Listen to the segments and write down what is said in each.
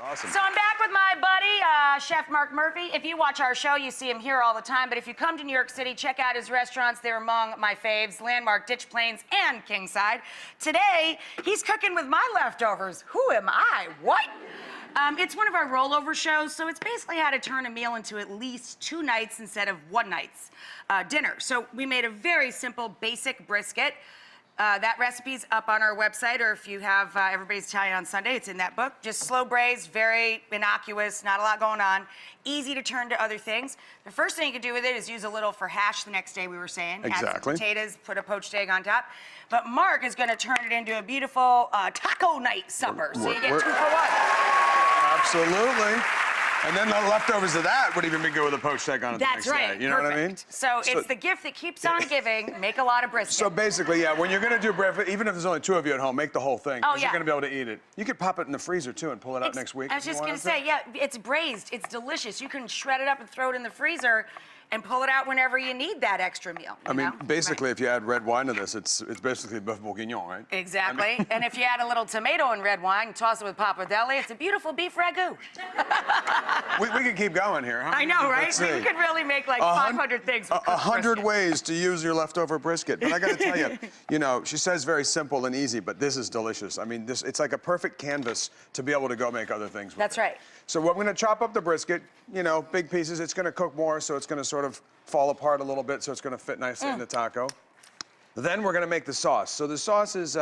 Awesome. So I'm back with my buddy, Chef Marc Murphy. If you watch our show, you see him here all the time. But if you come to New York City, check out his restaurants. They're among my faves, Landmark, Ditch Plains, and Kingside. Today, he's cooking with my leftovers. Who am I? What? It's one of our rollover shows, so it's basically how to turn a meal into at least 2 nights instead of 1 night's dinner. So we made a very simple, basic brisket. That recipe's up on our website, or if you have Everybody's Italian on Sunday, it's in that book. Just slow braise, very innocuous, not a lot going on. Easy to turn to other things. The first thing you can do with it is use a little for hash the next day, we were saying. Exactly. Add some potatoes, put a poached egg on top. But Marc is gonna turn it into a beautiful taco night supper, so you get 2 for 1. Absolutely. And then the leftovers of that would even be good with a poached egg on it. That's right. Day. You know what I mean? So it's the gift that keeps on giving. Make a lot of brisket. So basically, yeah, when you're gonna do breakfast, even if there's only 2 of you at home, make the whole thing. Oh, You're gonna be able to eat it. You could pop it in the freezer too and pull it out next week. I was just gonna say, yeah, it's braised. It's delicious. You can shred it up and throw it in the freezer and pull it out whenever you need that extra meal. I mean, basically, if you add red wine to this, it's basically beef bourguignon, right? Exactly. And if you add a little tomato and red wine, toss it with pappardelle, it's a beautiful beef ragu. we could keep going here. I know, right? We could really make like 500 things with 100 ways to use your leftover brisket. But I gotta tell you, you know, she says very simple and easy, but this is delicious. I mean, it's like a perfect canvas to be able to go make other things with. That's right. So we're gonna chop up the brisket, you know, big pieces. It's gonna cook more, so it's gonna sort of fall apart a little bit, so it's gonna fit nicely in the taco. Then we're gonna make the sauce. So the sauce is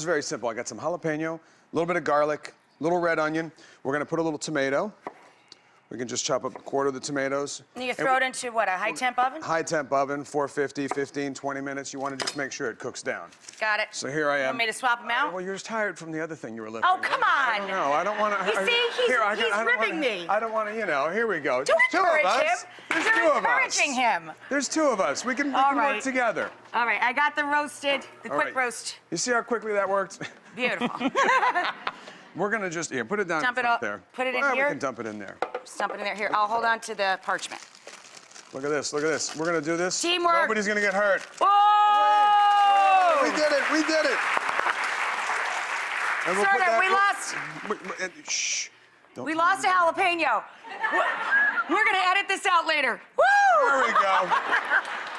very simple. I got some jalapeno, a little bit of garlic, a little red onion. We're gonna put a little tomato. We can just chop up 1/4 of the tomatoes. And you throw it into what, a high temp oven? High temp oven, 450, 15, 20 minutes. You want to just make sure it cooks down. Got it. So here I am. You want me to swap them out? Well, you're just tired from the other thing you were lifting. Oh, come on. No, I don't want to. You see, he's ripping me. I don't want to, you know, here we go. Don't There's 2 of encourage us. him. There's You're 2 of us. encouraging him. There's 2 of us. We can work together. All right, I got the roasted, the All quick right. roast. You see how quickly that worked? Beautiful. We're going to just, put it down Dump it up. there. Put it in Well, here? We can dump it in there. Just dump it in there. Here, I'll hold on to the parchment. Look at this, look at this. We're going to do this. Teamwork. Nobody's going to get hurt. Whoa! We did it, we did it. And we'll put that- we lost. Shh. We lost a jalapeno. We're gonna edit this out later. Woo! There we go.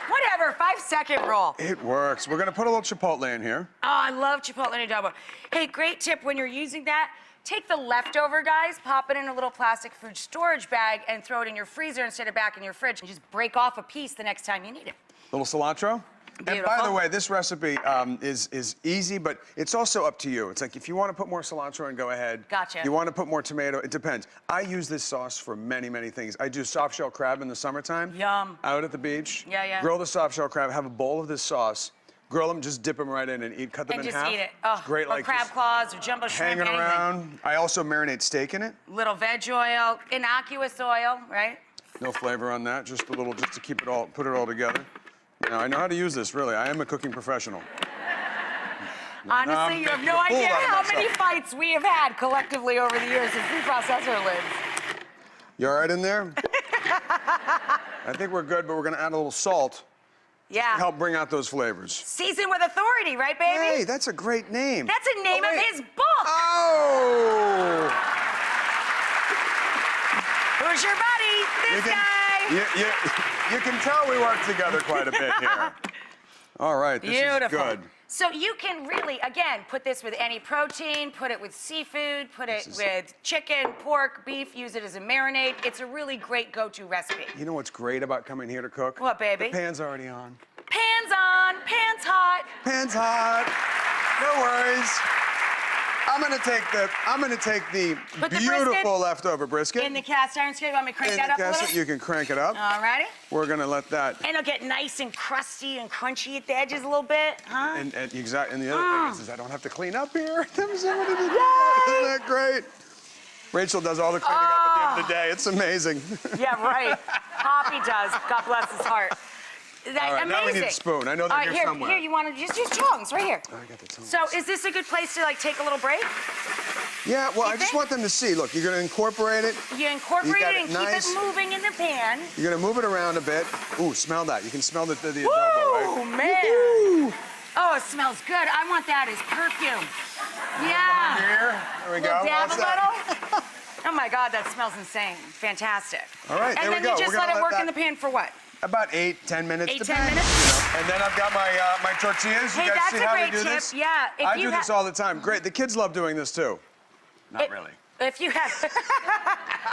Whatever, 5-second roll. It works. We're gonna put a little chipotle in here. Oh, I love chipotle and adobo. Hey, great tip when you're using that. Take the leftover, guys, pop it in a little plastic food storage bag and throw it in your freezer instead of back in your fridge. And just break off a piece the next time you need it. Little cilantro. And by the way, this recipe is easy, but it's also up to you. It's like if you want to put more cilantro in, go ahead. Gotcha. You want to put more tomato, it depends. I use this sauce for many, many things. I do soft shell crab in the summertime. Yum. Out at the beach. Yeah, yeah. Grill the soft shell crab, have a bowl of this sauce. Grill them, just dip them right in and eat. Cut them in half. And just eat it. Oh, it's great, or like crab this, claws or jumbo shrimp, hanging anything. around. I also marinate steak in it. Little veg oil, innocuous oil, right? No flavor on that, just a little, just to keep it all, put it all together. Now, I know how to use this, really. I am a cooking professional. Honestly, you have no idea how many fights we have had collectively over the years since we process our lids. You all right in there? I think we're good, but we're gonna add a little salt. Yeah. To help bring out those flavors. Season with authority, right, baby? Hey, that's a great name. That's a name of his book. Oh! Who's your buddy? This guy. You can tell we work together quite a bit here. All right, this is good. So you can really, again, put this with any protein, put it with seafood, put it with chicken, pork, beef, use it as a marinade. It's a really great go-to recipe. You know what's great about coming here to cook? What, baby? The pan's already on. Pan's on, pan's hot. Pan's hot. No worries. I'm gonna take the beautiful leftover brisket. In the cast iron skillet. You want me to crank that up a little? You can crank it up. All righty. We're gonna let that. And it'll get nice and crusty and crunchy at the edges a little bit, huh? And the other thing is I don't have to clean up here. Isn't that great? Rachel does all the cleaning up at the end of the day. It's amazing. Yeah, right. Poppy does. God bless his heart. All right, now we need a spoon. I know they're here somewhere. Here, you want to just use tongs right here. Oh, I got the tongs. So is this a good place to like take a little break? Yeah, well, I just want them to see. Look, you're going to incorporate it. You incorporate it and keep it moving in the pan. You're going to move it around a bit. Ooh, smell that. You can smell the adobo, right? Oh, man. Woo! Oh, it smells good. I want that as perfume. Yeah. Here we go. Dab a little. my God, that smells insane. Fantastic. All right, there we And go. then you just We're gonna let it let work in that- the pan for what? About 8-10 minutes. 8-10 depends, minutes? you know. And then I've got my tortillas. Hey, you guys that's see a how great they do tip. this? Yeah, if I you do this all the time. Great. The kids love doing this too. Not really. If you have,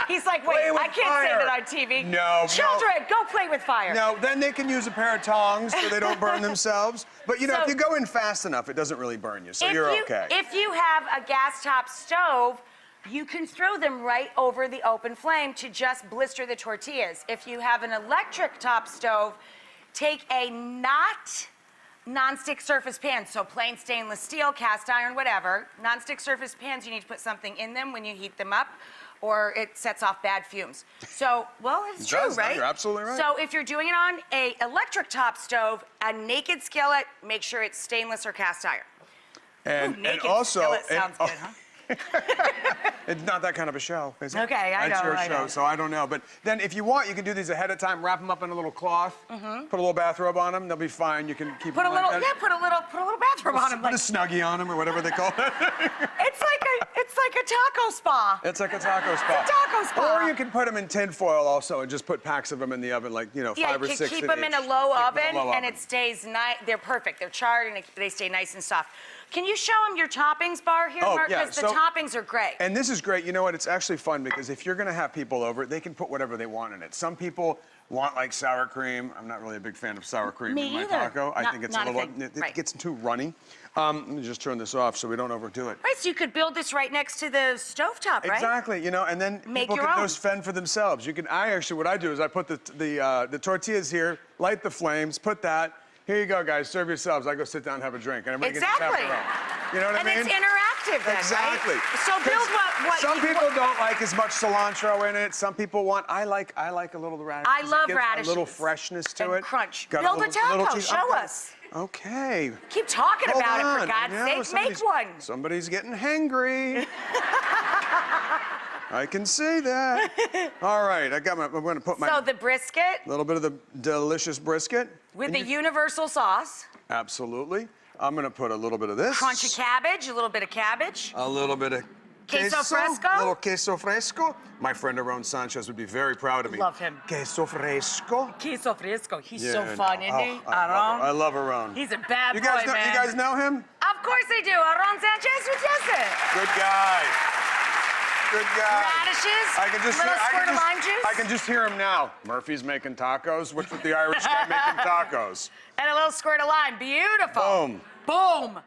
he's like, wait, Play with I can't say fire. that on TV. No, Children, go play with fire. No, then they can use a pair of tongs so they don't burn themselves. But you know, So- if you go in fast enough, it doesn't really burn you, so If you're you, okay. If you have a gas top stove, you can throw them right over the open flame to just blister the tortillas. If you have an electric top stove, take a non-stick surface pan, so plain stainless steel, cast iron, whatever. Non-stick surface pans, you need to put something in them when you heat them up, or it sets off bad fumes. So, well, it's It true, does, no, right? you're absolutely right. So if you're doing it on a electric top stove, a naked skillet, make sure it's stainless or cast iron. And, Ooh, naked also, skillet sounds good, huh? it's not that kind of a show, is it? Okay, I That's know, your I show, know. so I don't know. But then if you want, you can do these ahead of time, wrap them up in a little cloth, put a little bathrobe on them, they'll be fine. You can keep Put a them little, like yeah, that. put a little bathrobe on them. Put a snuggie on them or whatever they call it. It's like a taco spa. It's like a taco spot. It's a taco spot. Or you can put them in tin foil also and just put packs of them in the oven, like, you know, Yeah, 5 or you 6 can keep in them in a each. low Keep them oven, in a low and oven. it stays nice. They're perfect. They're charred, and they stay nice and soft. Can you show them your toppings bar here, Oh, Mark? yeah, Because the so- toppings are great. And this is great. You know what? It's actually fun because if you're going to have people over, they can put whatever they want in it. Some people want like sour cream. I'm not really a big fan of sour cream Me in my either. taco. I Not- think it's not a a little, thing. it Right. gets too runny. Let me just turn this off so we don't overdo it. Right, so you could build this right next to the stovetop, right? Exactly, you know, and then Make people your can own. just fend for themselves. You can. What I do is I put the tortillas here, light the flames, put that. Here you go, guys. Serve yourselves. I go sit down and have a drink, and everybody Exactly. gets to have their own. You know what And I mean? it's interactive then, Exactly. right? So build 'Cause what some you- people don't like as much cilantro in it. Some people want. I like a little radishes. I love It gives radishes. A little freshness to And it. crunch. Got Build a little taco. cheese. Show Okay. us. Okay. Keep talking Hold about it, on. for God's Yeah, sake. Make somebody's- one. Somebody's getting hangry. I can see that. All right, I'm going to put my So the brisket little bit of the delicious brisket. with And the you- universal sauce, Absolutely. I'm going to put a little bit of this. crunch of cabbage, a little bit of cabbage. A little bit of Queso fresco? A little queso fresco. My friend Aaron Sanchez would be very proud of me. Love him. Queso fresco. Queso fresco. He's Yeah, so fun, isn't he? I love Aaron. He's a bad You boy, guys know, man. You guys know him? Of course they do. Aaron Sanchez, who does it? Good guy. Good guy. Radishes, I can just little hear, squirt of lime juice. I can just hear him now. Murphy's making tacos. What's with the Irish guy making tacos? And a little squirt of lime. Beautiful. Boom. Boom.